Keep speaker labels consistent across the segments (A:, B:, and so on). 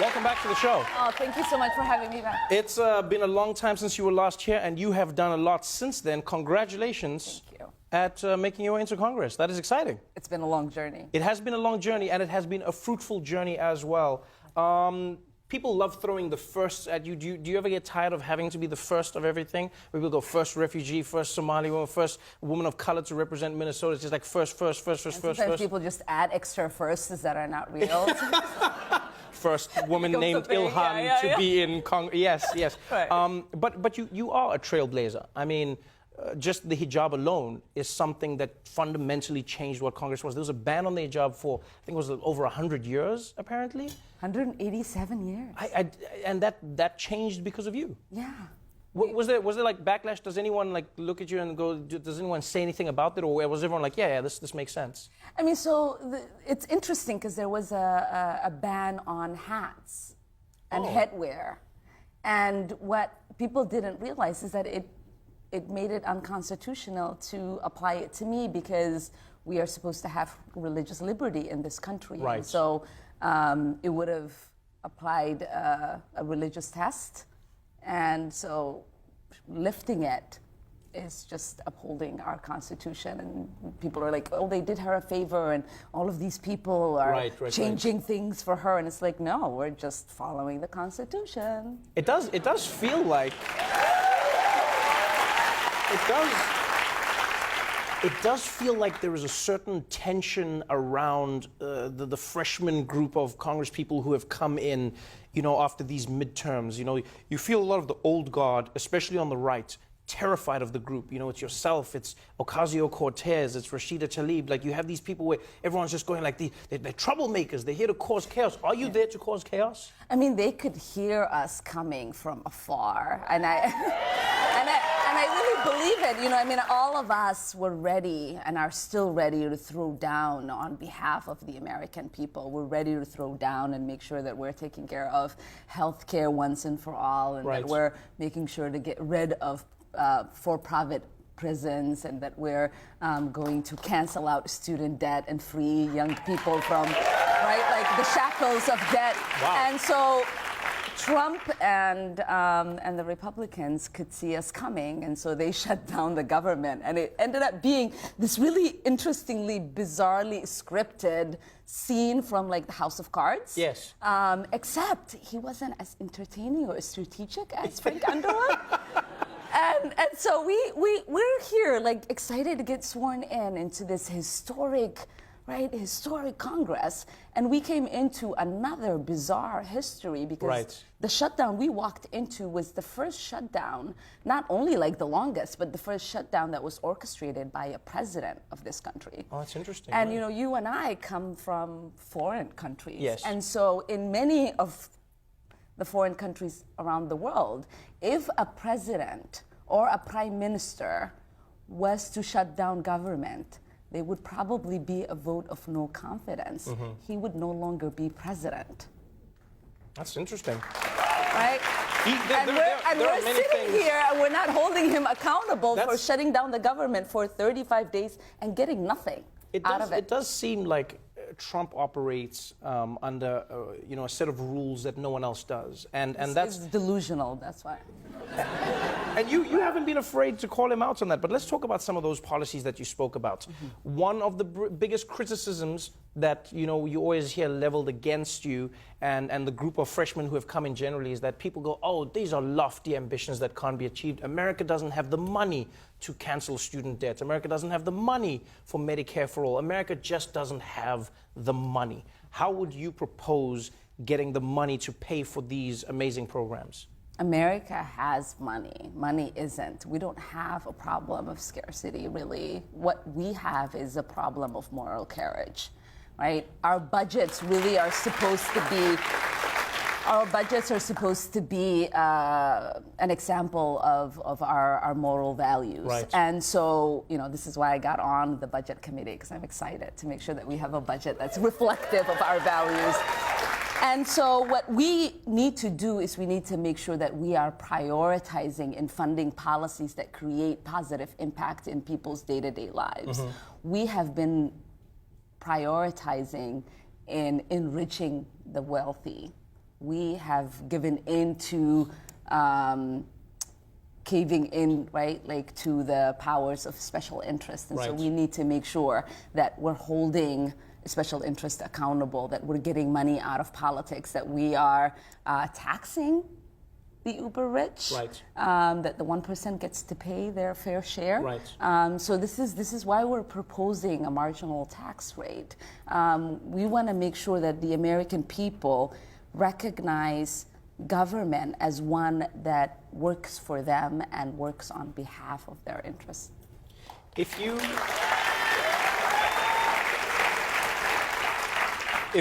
A: Welcome back to the show.
B: Oh, thank you so much for having me back.
A: It's been a long time since you were last here, and you have done a lot since then. Congratulations at making your way into Congress. That is exciting.
B: It's been a long journey.
A: It has been a long journey, and it has been a fruitful journey as well. People love throwing the firsts at you. Do you ever get tired of having to be the first of everything? People go first refugee, first Somali woman, first woman of color to represent Minnesota. It's just like first.
B: Sometimes people just add extra firsts that are not real.
A: First woman named Ilhan to be in Congress. Yes. Right. But you are a trailblazer. I mean, just the hijab alone is something that fundamentally changed what Congress was. There was a ban on the hijab for, I think it was over 100 years, apparently.
B: 187 years.
A: And that changed because of you.
B: Yeah.
A: Was there like backlash? Does anyone like look at you and go, does anyone say anything about it? Or was everyone like, yeah, this makes sense?
B: I mean, so it's interesting because there was a ban on hats and headwear. And what people didn't realize is that it made it unconstitutional to apply it to me because we are supposed to have religious liberty in this country.
A: Right.
B: And so it would have applied a religious test. And so lifting it is just upholding our Constitution. And people are like, oh, they did her a favor, and all of these people are changing things for her. And it's like, no, we're just following the Constitution.
A: It does feel like... It does feel like there is a certain tension around the freshman group of Congress people who have come in, after these midterms. You feel a lot of the old guard, especially on the right, terrified of the group. It's yourself, it's Ocasio-Cortez, it's Rashida Tlaib. Like, you have these people where everyone's just going like, they're troublemakers, they're here to cause chaos. Are you there to cause chaos?
B: I mean, they could hear us coming from afar, and I really believe it. All of us were ready and are still ready to throw down on behalf of the American people. We're ready to throw down and make sure that we're taking care of health care once and for all, and that we're making sure to get rid of for-profit prisons, and that we're going to cancel out student debt and free young people from, the shackles of debt.
A: Wow.
B: And so Trump and the Republicans could see us coming, and so they shut down the government. And it ended up being this really interestingly, bizarrely scripted scene from the House of Cards.
A: Yes.
B: Except he wasn't as entertaining or as strategic as Frank Underwood. And so we're here, excited to get sworn into this historic Congress. And we came into another bizarre history because the shutdown we walked into was the first shutdown, not only the longest, but the first shutdown that was orchestrated by a president of this country.
A: Oh, that's interesting.
B: And, you and I come from foreign countries.
A: Yes.
B: And so in many of the foreign countries around the world, if a president or a prime minister was to shut down government, there would probably be a vote of no confidence. Mm-hmm. He would no longer be president.
A: That's interesting.
B: Right? We're sitting here and we're not holding him accountable for shutting down the government for 35 days and getting nothing out of it.
A: It does seem like Trump operates under a set of rules that no one else does, and that's
B: delusional. That's why.
A: And you haven't been afraid to call him out on that. But let's talk about some of those policies that you spoke about. Mm-hmm. One of the biggest criticisms that you always hear leveled against you and the group of freshmen who have come in generally is that people go, oh, these are lofty ambitions that can't be achieved. America doesn't have the money to cancel student debt. America doesn't have the money for Medicare for all. America just doesn't have the money. How would you propose getting the money to pay for these amazing programs?
B: America has money. Money isn't. We don't have a problem of scarcity, really. What we have is a problem of moral carriage, right? Our budgets really are supposed to be an example of our moral values.
A: Right.
B: And so, this is why I got on the budget committee, because I'm excited to make sure that we have a budget that's reflective of our values. And so what we need to do is we need to make sure that we are prioritizing and funding policies that create positive impact in people's day-to-day lives. Mm-hmm. We have been prioritizing in enriching the wealthy we have given in to caving in, right, like to the powers of special interest. And so
A: Right.
B: we need to make sure that we're holding special interest accountable, that we're getting money out of politics, that we are taxing the uber rich,
A: Right.
B: that the 1% gets to pay their fair share.
A: Right.
B: So this is why we're proposing a marginal tax rate. We want to make sure that the American people recognize government as one that works for them and works on behalf of their interests.
A: If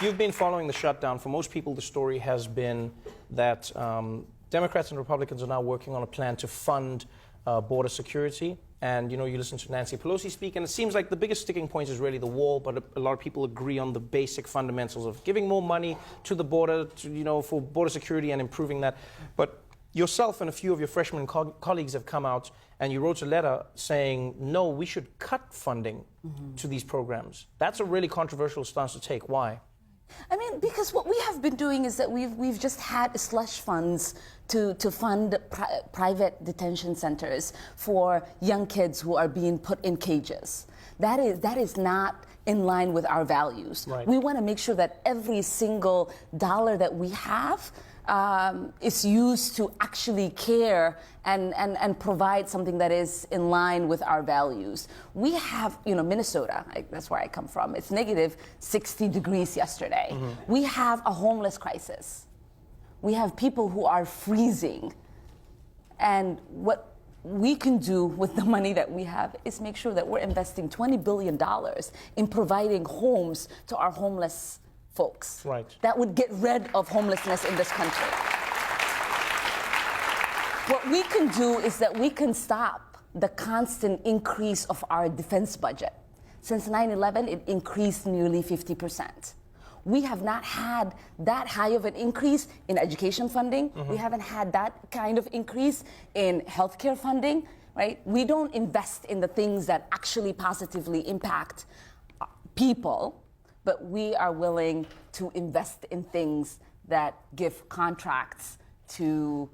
A: you've been following the shutdown, for most people the story has been that Democrats and Republicans are now working on a plan to fund border security. And you listen to Nancy Pelosi speak, and it seems like the biggest sticking point is really the wall, but a lot of people agree on the basic fundamentals of giving more money to the border, for border security and improving that. But yourself and a few of your freshman colleagues have come out and you wrote a letter saying, no, we should cut funding to these programs. That's a really controversial stance to take. Why?
B: I mean, because what we have been doing is that we've just had slush funds to fund private detention centers for young kids who are being put in cages. That is not in line with our values.
A: Right.
B: We want to make sure that every single dollar that we have is used to actually care and provide something that is in line with our values. We have, Minnesota, that's where I come from. It's negative 60 degrees yesterday. Mm-hmm. We have a homeless crisis. We have people who are freezing. And what we can do with the money that we have is make sure that we're investing $20 billion in providing homes to our homeless folks.
A: Right.
B: That would get rid of homelessness in this country. What we can do is that we can stop the constant increase of our defense budget. Since 9/11, it increased nearly 50%. We have not had that high of an increase in education funding. Mm-hmm. We haven't had that kind of increase in healthcare funding, right? We don't invest in the things that actually positively impact people, but we are willing to invest in things that give contracts to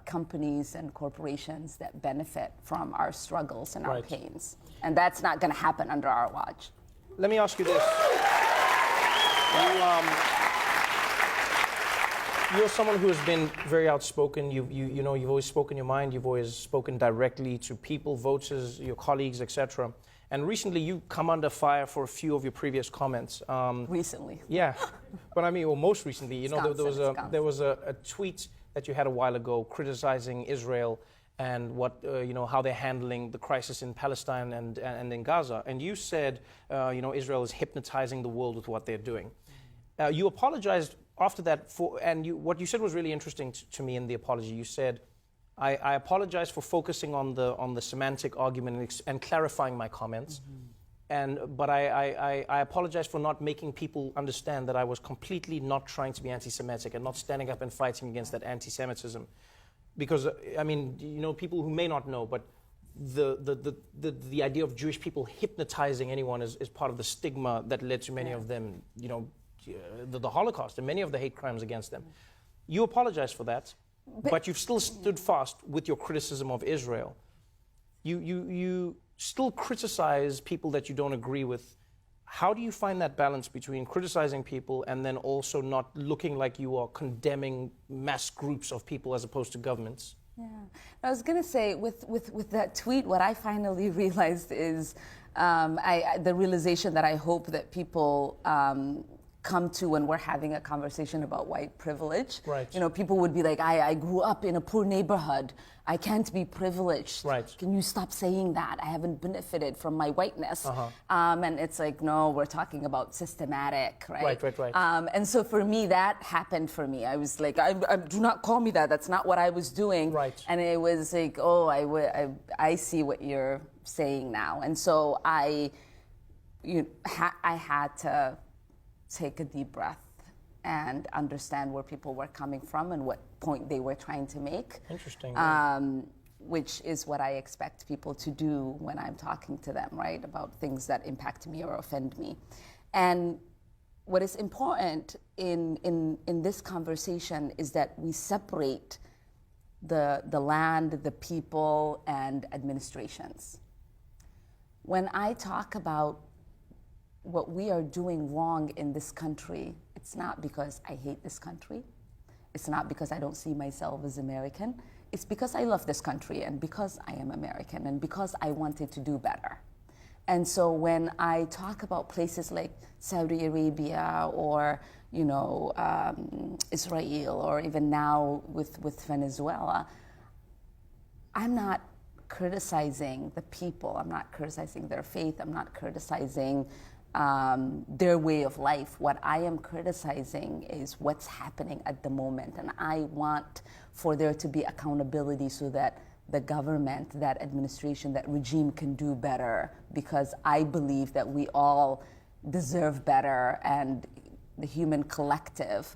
B: companies and corporations that benefit from our struggles and our pains. And that's not going to happen under our watch.
A: Let me ask you this. You're someone who has been very outspoken. You've always spoken your mind. You've always spoken directly to people, voters, your colleagues, etc. And recently, you come under fire for a few of your previous comments.
B: Recently.
A: Yeah, but I mean, well, most recently, there was a tweet that you had a while ago criticizing Israel and what how they're handling the crisis in Palestine and in Gaza. And you said, Israel is hypnotizing the world with what they're doing. You apologized after that what you said was really interesting to me in the apology. You said, I apologize for focusing on the semantic argument and clarifying my comments. Mm-hmm. But I apologize for not making people understand that I was completely not trying to be anti-Semitic and not standing up and fighting against that anti-Semitism. Because, I mean, people who may not know, but the idea of Jewish people hypnotizing anyone is part of the stigma that led to many of them, the Holocaust and many of the hate crimes against them. You apologize for that, but you've still stood fast with your criticism of Israel. You still criticize people that you don't agree with. How do you find that balance between criticizing people and then also not looking like you are condemning mass groups of people as opposed to governments?
B: Yeah, I was going to say, with that tweet, what I finally realized is the realization that I hope that people come to when we're having a conversation about white privilege.
A: Right.
B: People would be like, I grew up in a poor neighborhood. I can't be privileged.
A: Right.
B: Can you stop saying that? I haven't benefited from my whiteness. And it's like, no, we're talking about systematic, right?
A: Right.
B: And so for me, that happened for me. I was like, do not call me that. That's not what I was doing.
A: Right.
B: And it was like, oh, I see what you're saying now. And so I had to take a deep breath and understand where people were coming from and what point they were trying to make.
A: Interesting.
B: Which is what I expect people to do when I'm talking to them, right? About things that impact me or offend me. And what is important in this conversation is that we separate the land, the people, and administrations. When I talk about what we are doing wrong in this country, it's not because I hate this country. It's not because I don't see myself as American. It's because I love this country and because I am American and because I wanted to do better. And so when I talk about places like Saudi Arabia or Israel or even now with Venezuela, I'm not criticizing the people. I'm not criticizing their faith. I'm not criticizing their way of life. What I am criticizing is what's happening at the moment. And I want for there to be accountability so that the government, that administration, that regime can do better, because I believe that we all deserve better, and the human collective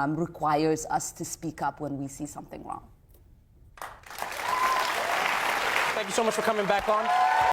B: requires us to speak up when we see something wrong.
A: Thank you so much for coming back on.